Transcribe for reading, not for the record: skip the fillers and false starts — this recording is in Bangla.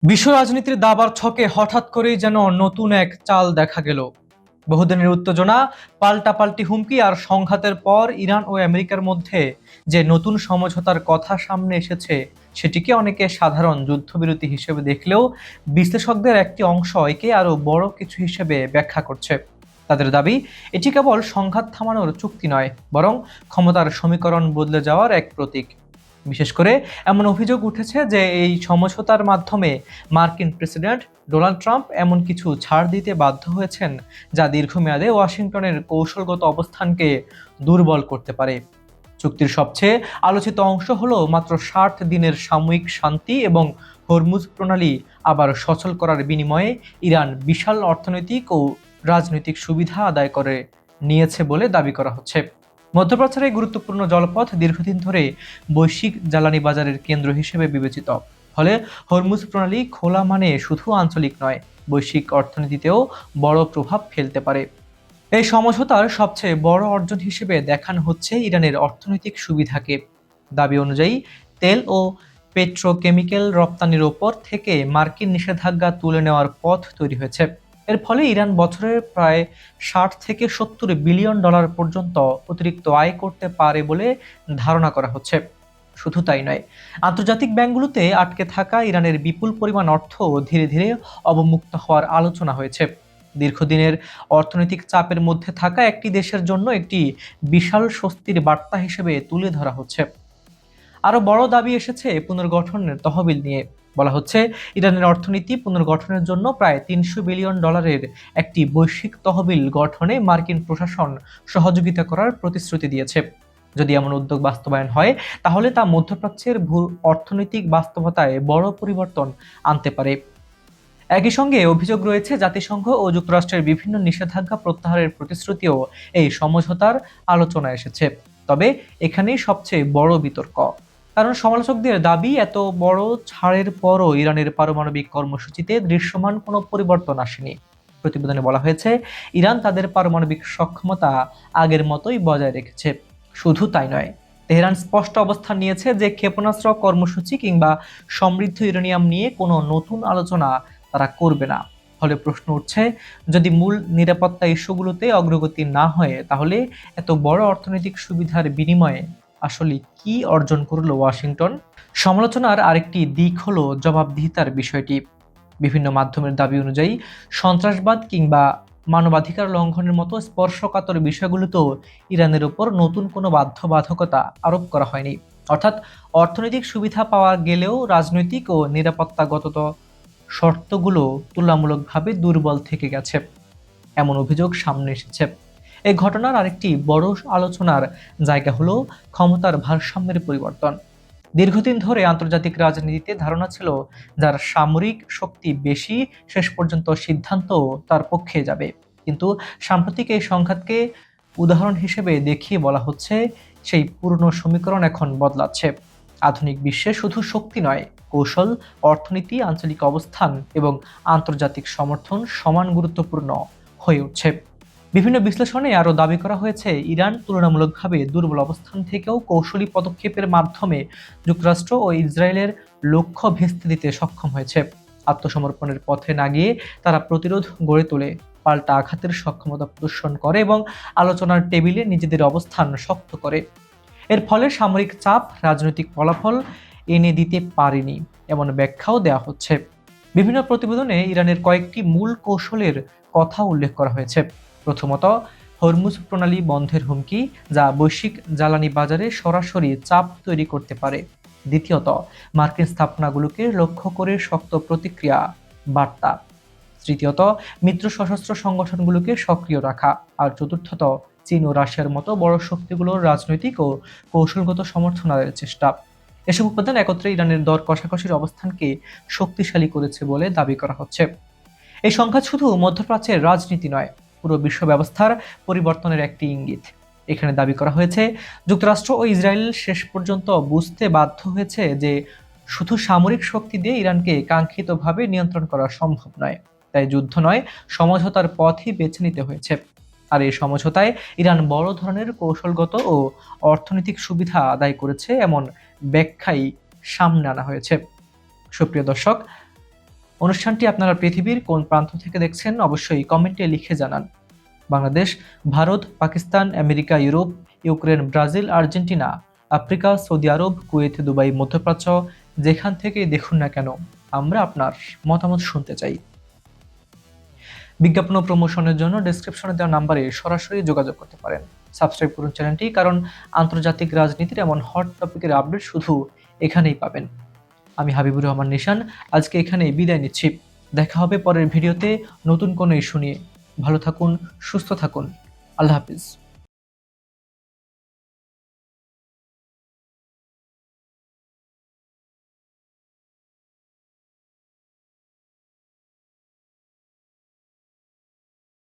বিশ্ব রাজনীতির দাবার ছকে হঠাৎ করেই যেন নতুন এক চাল দেখা গেল। বহুদিনের উত্তেজনা, পাল্টাপাল্টি হুমকি আর সংঘাতের পর ইরান ও আমেরিকার মধ্যে যে নতুন সমঝোতার কথা সামনে এসেছে, সেটিকে অনেকে সাধারণ যুদ্ধবিরতি হিসেবে দেখলেও বিশ্লেষকদের একটি অংশ একে আরো বড় কিছু হিসেবে ব্যাখ্যা করছে। তাদের দাবি, এটি কেবল সংঘাত থামানোর চুক্তি নয়, বরং ক্ষমতার সমীকরণ বদলে যাওয়ার এক প্রতীক। বিশেষ করে এমন অভিযোগ উঠেছে যে এই সমঝোতার মাধ্যমে মার্কিন প্রেসিডেন্ট ডোনাল্ড ট্রাম্প এমন কিছু ছাড় দিতে বাধ্য হয়েছেন যা দীর্ঘমেয়াদে ওয়াশিংটনের কৌশলগত অবস্থানকে দুর্বল করতে পারে। চুক্তির সবচেয়ে আলোচিত অংশ হলো মাত্র 60 দিনের সাময়িক শান্তি এবং হরমুজ প্রণালী আবার সচল করার বিনিময়ে ইরান বিশাল অর্থনৈতিক ও রাজনৈতিক সুবিধা আদায় করে নিয়েছে বলে দাবি করা হচ্ছে। মধ্যপ্রাচ্যের এই গুরুত্বপূর্ণ জলপথ দীর্ঘদিন ধরে বৈশ্বিক জ্বালানি বাজারের কেন্দ্র হিসেবে বিবেচিত। ফলে হরমুজ প্রণালী খোলা মানে শুধু আঞ্চলিক নয়, বৈশ্বিক অর্থনীতিতেও বড় প্রভাব ফেলতে পারে। এই সমঝোতার সবচেয়ে বড় অর্জন হিসেবে দেখানো হচ্ছে ইরানের অর্থনৈতিক সুবিধাকে। দাবি অনুযায়ী তেল ও পেট্রোকেমিক্যাল রপ্তানির ওপর থেকে মার্কিন নিষেধাজ্ঞা তুলে নেওয়ার পথ তৈরি হয়েছে। এর ফলে ইরান বছরে প্রায় 60 থেকে 70 বিলিয়ন ডলার পর্যন্ত অতিরিক্ত আয় করতে পারে বলে ধারণা করা হচ্ছে। শুধু তাই নয়, আন্তর্জাতিক ব্যাংকগুলোতে আটকে থাকা ইরানের বিপুল পরিমাণ অর্থ ধীরে ধীরে অবমুক্ত হওয়ার আলোচনা হয়েছে। দীর্ঘদিনের অর্থনৈতিক চাপের মধ্যে থাকা একটি দেশের জন্য একটি বিশাল স্বস্তির বার্তা হিসেবে তুলে ধরা হচ্ছে। আরো বড় দাবি এসেছে পুনর্গঠনের তহবিল নিয়ে। বলা হচ্ছে, ইরানের অর্থনীতি পুনর্গঠনের জন্য প্রায় 300 বিলিয়ন ডলারের একটি বৈশ্বিক তহবিল গঠনে মার্কিন প্রশাসন সহযোগিতা করার প্রতিশ্রুতি দিয়েছে। যদি এমন উদ্যোগ বাস্তবায়ন হয়, তাহলে তা মধ্যপ্রাচ্যের অর্থনৈতিক বাস্তবতায় বড় পরিবর্তন আনতে পারে। একই সঙ্গে অভিযোগ রয়েছে জাতিসংঘ ও যুক্তরাষ্ট্রের বিভিন্ন নিষেধাজ্ঞা প্রত্যাহারের প্রতিশ্রুতিও এই সমঝোতার আলোচনায় এসেছে। তবে এখানেই সবচেয়ে বড় বিতর্ক, কারণ সমালোচকদের দাবি, এত বড় ছাড়ের পরও ইরানের পারমাণবিক কর্মসূচিতে দৃশ্যমান কোনো পরিবর্তন আসেনি। প্রতিবেদনে বলা হয়েছে, ইরান তাদের পারমাণবিক সক্ষমতা আগের মতোই বজায় রেখেছে। শুধু তাই নয়, তেহরান স্পষ্ট অবস্থান নিয়েছে যে ক্ষেপণাস্ত্র কর্মসূচি কিংবা সমৃদ্ধ ইউরেনিয়াম নিয়ে কোনো নতুন আলোচনা তারা করবে না। ফলে প্রশ্ন উঠছে, যদি মূল নিরাপত্তা ইস্যুগুলোতে অগ্রগতি না হয়, তাহলে এত বড় অর্থনৈতিক সুবিধার বিনিময়ে আসলে কি অর্জন করলো ওয়াশিংটন? সমালোচনার আরেকটি দিক হলো জবাবদিহিতার বিষয়টি। বিভিন্ন মাধ্যমের দাবি অনুযায়ী সন্ত্রাসবাদ কিংবা মানবাধিকার লঙ্ঘনের মতো স্পর্শকাতর বিষয়গুলোতেও ইরানের উপর নতুন কোনো বাধ্যবাধকতা আরোপ করা হয়নি। অর্থাৎ অর্থনৈতিক সুবিধা পাওয়া গেলেও রাজনৈতিক ও নিরাপত্তাগত শর্তগুলো তুলনামূলকভাবে দুর্বল থেকে গেছে, এমন অভিযোগ সামনে এসেছে। এই ঘটনার আরেকটি বড় আলোচনার জায়গা হলো ক্ষমতার ভারসাম্যের পরিবর্তন। দীর্ঘদিন ধরে আন্তর্জাতিক রাজনীতিতে ধারণা ছিল, যার সামরিক শক্তি বেশি শেষ পর্যন্ত সিদ্ধান্ত তার পক্ষে যাবে। কিন্তু সাম্প্রতিক এই সংঘাতকে উদাহরণ হিসেবে দেখিয়ে বলা হচ্ছে, সেই পুরনো সমীকরণ এখন বদলাচ্ছে। আধুনিক বিশ্বে শুধু শক্তি নয়, কৌশল, অর্থনীতি, আঞ্চলিক অবস্থান এবং আন্তর্জাতিক সমর্থন সমান গুরুত্বপূর্ণ হয়ে উঠছে। বিভিন্ন বিশ্লেষণে আরও দাবি করা হয়েছে, ইরান তুলনামূলকভাবে দুর্বল অবস্থান থেকেও কৌশলী পদক্ষেপের মাধ্যমে যুক্তরাষ্ট্র ও ইসরায়েলের লক্ষ্য ভেস্তে দিতে সক্ষম হয়েছে। আত্মসমর্পণের পথে না গিয়ে তারা প্রতিরোধ গড়ে তোলে, পাল্টা আঘাতের সক্ষমতা প্রদর্শন করে এবং আলোচনার টেবিলে নিজেদের অবস্থান শক্ত করে। এর ফলে সামরিক চাপ রাজনৈতিক ফলাফল এনে দিতে পারেনি, এমন ব্যাখ্যাও দেওয়া হচ্ছে। বিভিন্ন প্রতিবেদনে ইরানের কয়েকটি মূল কৌশলের কথা উল্লেখ করা হয়েছে। প্রথমত, হরমুজ প্রণালী বন্ধের হুমকি, যা বৈশ্বিক জ্বালানি বাজারে সরাসরি চাপ তৈরি করতে পারে। দ্বিতীয়ত, মার্কিন স্থাপনাগুলোকে লক্ষ্য করে শক্ত প্রতিক্রিয়া বার্তা। তৃতীয়ত, মিত্র সশস্ত্র সংগঠনগুলোকে সক্রিয় রাখা। আর চতুর্থত, চীন ও রাশিয়ার মতো বড় শক্তিগুলোর রাজনৈতিক ও কৌশলগত সমর্থনের চেষ্টা। এসব উপাদান একত্রে ইরানের দর কষাকষির অবস্থানকে শক্তিশালী করেছে বলে দাবি করা হচ্ছে। এই সংঘাত শুধু মধ্যপ্রাচ্যের রাজনীতি নয়, পুরো বিশ্ব ব্যবস্থার পরিবর্তনের একটি ইঙ্গিত। এখানে দাবি করা হয়েছে, যুক্তরাষ্ট্র ও ইসরায়েল শেষ পর্যন্ত বুঝতে বাধ্য হয়েছে যে শুধু সামরিক শক্তি দিয়ে ইরানকে কাঙ্ক্ষিতভাবে নিয়ন্ত্রণ করা সম্ভব নয়। তাই যুদ্ধ নয়, সমঝোতার পথই বেছে নিতে হয়েছে। আর এই সমঝোতায় ইরান বড় ধরনের কৌশলগত ও অর্থনৈতিক সুবিধা আদায় করেছে, এমন ব্যাখ্যাই সামনে আনা হয়েছে। সুপ্রিয় দর্শক, অনুষ্ঠানটি আপনারা পৃথিবীর কোন প্রান্ত থেকে দেখছেন অবশ্যই কমেন্টে লিখে জানান। Bangladesh, Bharat, Pakistan, America, Europe, Ukraine, Brazil, Argentina, Africa, Saudi Arab, Kuwait, Dubai, মধ্যপ্রাচ্য, যেখান থেকেই দেখুন না কেন, আমরা আপনার মতামত শুনতে চাই। বিজ্ঞাপন ও প্রমোশনের জন্য ডেসক্রিপশনে দেওয়া নাম্বারে সরাসরি যোগাযোগ করতে পারেন। সাবস্ক্রাইব করুন চ্যানেলটি, কারণ আন্তর্জাতিক রাজনীতির এমন হট টপিকের আপডেট শুধু এখানেই পাবেন। আমি হাবিবুর রহমান নিশান আজকে এখানেই বিদায় নিচ্ছি। দেখা হবে পরের ভিডিওতে নতুন কোনো ইস্যু নিয়ে। ভালো থাকুন, সুস্থ থাকুন। আল্লাহ হাফিজ।